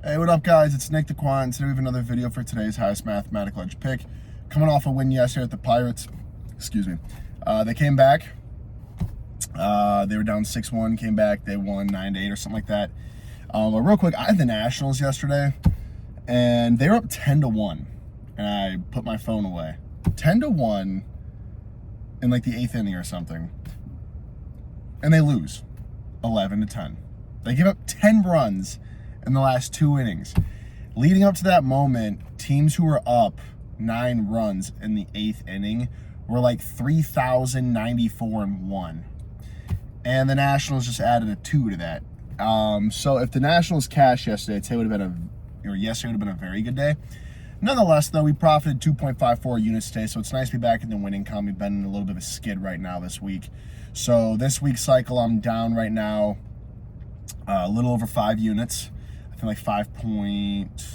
Hey, what up, guys? It's Nick DeQuan. Today we have another video for today's highest mathematical edge pick. Coming off a win yesterday at the Pirates. Excuse me. They came back. They were down 6-1, came back. They won 9-8 or something like that. But real quick, I had the Nationals yesterday, and they were up 10-1, and I put my phone away. 10-1 in like the 8th inning or something, and they lose 11-10. They give up 10 runs in the last 2 innings. Leading up to that moment, teams who were up 9 runs in the 8th inning were like 3,094-1. And the Nationals just added a 2 to that. So if the Nationals cashed yesterday, today would have been yesterday would have been a very good day. Nonetheless, though, we profited 2.54 units today, so it's nice to be back in the winning column. We've been in a little bit of a skid right now this week. So this week's cycle, I'm down right now a little over 5 units. I think like 5 point,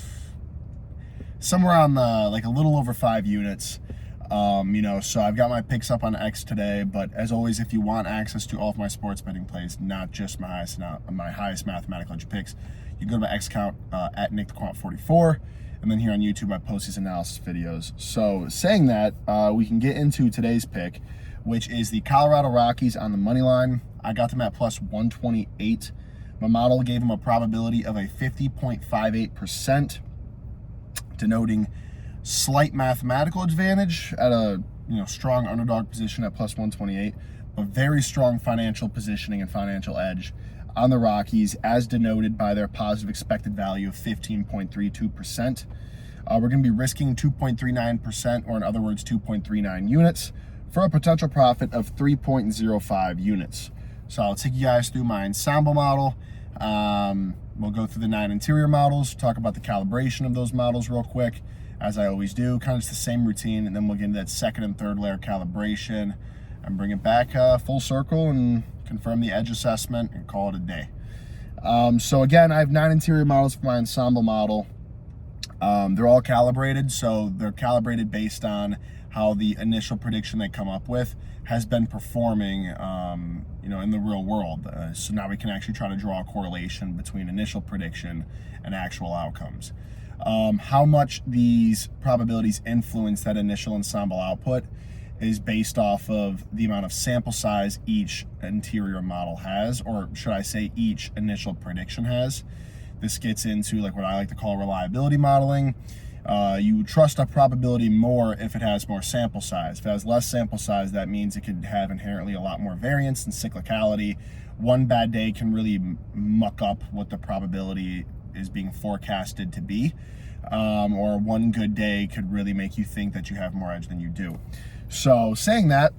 somewhere on the, like a little over 5 units. So I've got my picks up on X today, but as always, if you want access to all of my sports betting plays, not just my highest mathematical edge picks, you can go to my X account at NickTheQuant44, and then here on YouTube, I post these analysis videos. So saying that, we can get into today's pick, which is the Colorado Rockies on the money line. I got them at plus 128. My model gave them a probability of a 50.58%, denoting slight mathematical advantage at a strong underdog position at plus 128, but very strong financial positioning and financial edge on the Rockies, as denoted by their positive expected value of 15.32%. We're going to be risking 2.39%, or in other words, 2.39 units, for a potential profit of 3.05 units. So I'll take you guys through my ensemble model. We'll go through the 9 interior models, talk about the calibration of those models real quick, as I always do, kind of just the same routine, and then we'll get into that second and third layer calibration and bring it back full circle and confirm the edge assessment and call it a day. So again, I have 9 interior models for my ensemble model. They're all calibrated, so they're calibrated based on how the initial prediction they come up with has been performing, in the real world. So now we can actually try to draw a correlation between initial prediction and actual outcomes. How much these probabilities influence that initial ensemble output is based off of the amount of sample size each interior model has, or should I say each initial prediction has. This gets into like what I like to call reliability modeling. You trust a probability more if it has more sample size. If it has less sample size, that means it could have inherently a lot more variance and cyclicality. One bad day can really muck up what the probability is being forecasted to be, or one good day could really make you think that you have more edge than you do. So saying that,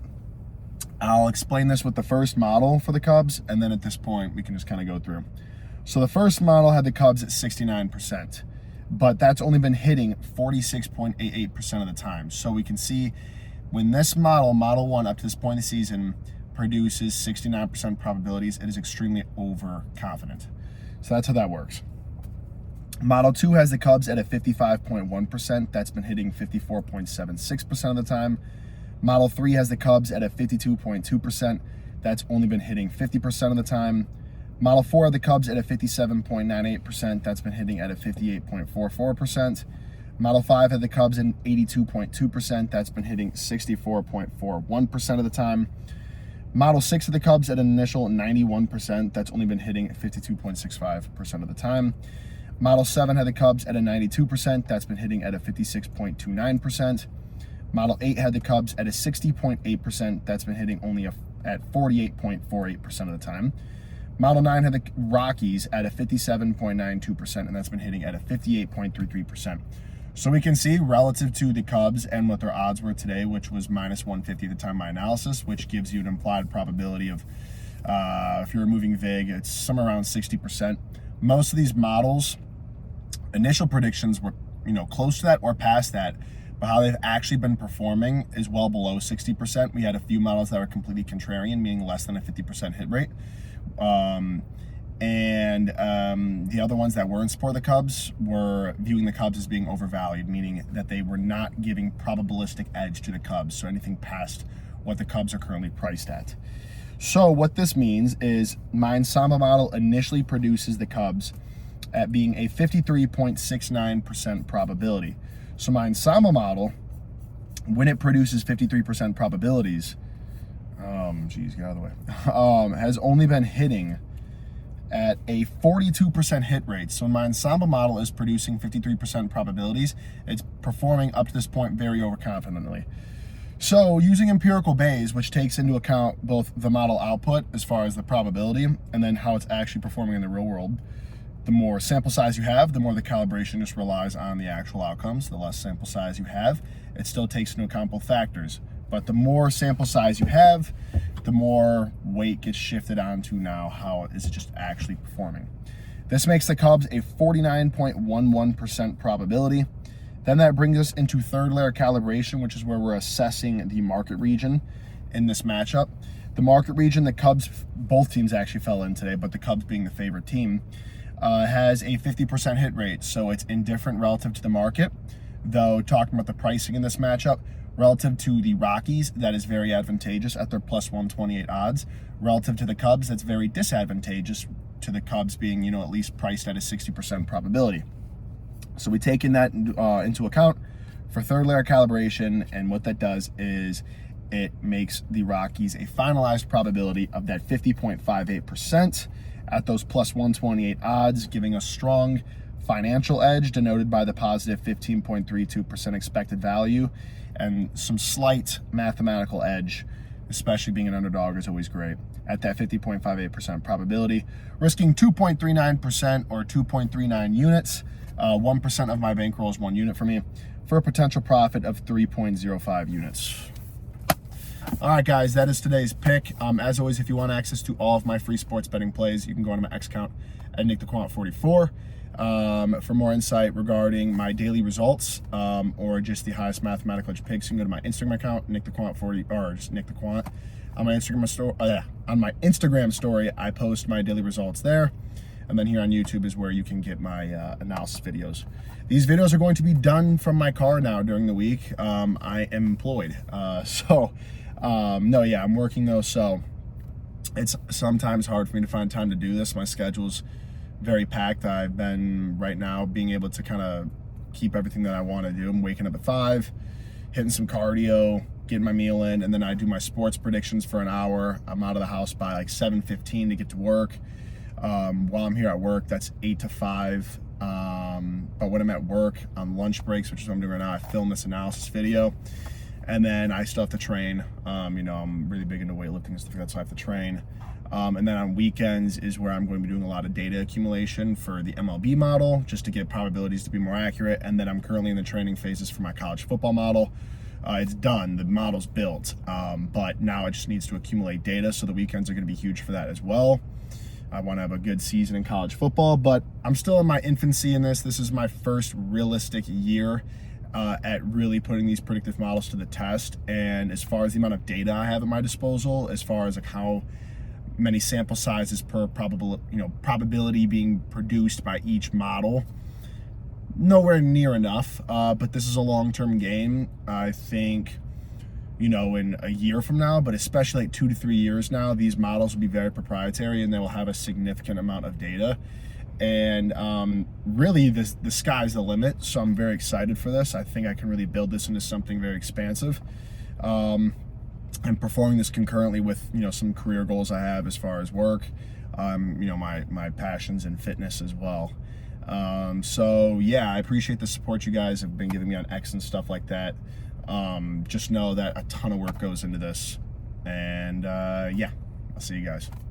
I'll explain this with the first model for the Cubs, and then at this point we can just kind of go through. So the first model had the Cubs at 69%, but that's only been hitting 46.88% of the time. So we can see when this model 1, up to this point in the season, produces 69% probabilities, it is extremely overconfident. So that's how that works. Model 2 has the Cubs at a 55.1%. That's been hitting 54.76% of the time. Model 3 has the Cubs at a 52.2%. That's only been hitting 50% of the time. Model 4 had the Cubs at a 57.98%. That's been hitting at a 58.44%. Model 5 had the Cubs at 82.2%. That's been hitting 64.41% of the time. Model 6 had the Cubs at an initial 91%. That's only been hitting 52.65% of the time. Model 7 had the Cubs at a 92%. That's been hitting at a 56.29%. Model 8 had the Cubs at a 60.8%. That's been hitting only at 48.48% of the time. Model 9 had the Rockies at a 57.92%, and that's been hitting at a 58.33%. So we can see relative to the Cubs and what their odds were today, which was minus 150 at the time of my analysis, which gives you an implied probability of, if you're removing VIG, it's somewhere around 60%. Most of these models, initial predictions were, close to that or past that, but how they've actually been performing is well below 60%. We had a few models that were completely contrarian, meaning less than a 50% hit rate. The other ones that were in support of the Cubs were viewing the Cubs as being overvalued, meaning that they were not giving probabilistic edge to the Cubs, so anything past what the Cubs are currently priced at. So what this means is my ensemble model initially produces the Cubs at being a 53.69% probability. So my Ensemble model, when it produces 53% probabilities, get out of the way, has only been hitting at a 42% hit rate. So my Ensemble model is producing 53% probabilities. It's performing up to this point very overconfidently. So using empirical Bayes, which takes into account both the model output as far as the probability and then how it's actually performing in the real world, the more sample size you have, the more the calibration just relies on the actual outcomes. The less sample size you have, it still takes into account both factors. But the more sample size you have, the more weight gets shifted onto now how is it just actually performing. This makes the Cubs a 49.11% probability. Then that brings us into third layer calibration, which is where we're assessing the market region in this matchup. The market region the Cubs, both teams actually fell in today, but the Cubs being the favorite team, has a 50% hit rate. So it's indifferent relative to the market. Though talking about the pricing in this matchup, relative to the Rockies, that is very advantageous at their plus 128 odds. Relative to the Cubs, that's very disadvantageous to the Cubs being, at least priced at a 60% probability. So we take in that into account for third layer calibration, and what that does is it makes the Rockies a finalized probability of that 50.58% at those plus 128 odds, giving a strong financial edge denoted by the positive 15.32% expected value, and some slight mathematical edge, especially being an underdog is always great, at that 50.58% probability, risking 2.39% or 2.39 units. 1% of my bankroll is 1 unit for me, for a potential profit of 3.05 units. All right, guys, that is today's pick. As always, if you want access to all of my free sports betting plays, you can go on my X account at NickTheQuant44. For more insight regarding my daily results or just the highest mathematical edge picks, you can go to my Instagram account, NickTheQuant40, or just NickTheQuant. On my Instagram story, I post my daily results there. And then here on YouTube is where you can get my analysis videos. These videos are going to be done from my car now during the week. I am employed. I'm working though. So it's sometimes hard for me to find time to do this. My schedule's very packed. I've been right now being able to kind of keep everything that I want to do. I'm waking up at 5, hitting some cardio, getting my meal in, and then I do my sports predictions for an hour. I'm out of the house by like 7:15 to get to work. While I'm here at work, that's 8 to 5. But when I'm at work on lunch breaks, which is what I'm doing right now, I film this analysis video, and then I still have to train. I'm really big into weightlifting and stuff like that, so I have to train. And then on weekends is where I'm going to be doing a lot of data accumulation for the MLB model, just to get probabilities to be more accurate. And then I'm currently in the training phases for my college football model. It's done, the model's built, but now it just needs to accumulate data, so the weekends are going to be huge for that as well. I want to have a good season in college football, but I'm still in my infancy in this. This is my first realistic year at really putting these predictive models to the test. And as far as the amount of data I have at my disposal, as far as like how many sample sizes per probability being produced by each model, nowhere near enough. But this is a long-term game. I think, in a year from now, but especially like 2 to 3 years now, these models will be very proprietary and they will have a significant amount of data. And really, the sky's the limit. So I'm very excited for this. I think I can really build this into something very expansive. And performing this concurrently with some career goals I have as far as work, my passions and fitness as well. I appreciate the support you guys have been giving me on X and stuff like that. Just know that a ton of work goes into this, and I'll see you guys.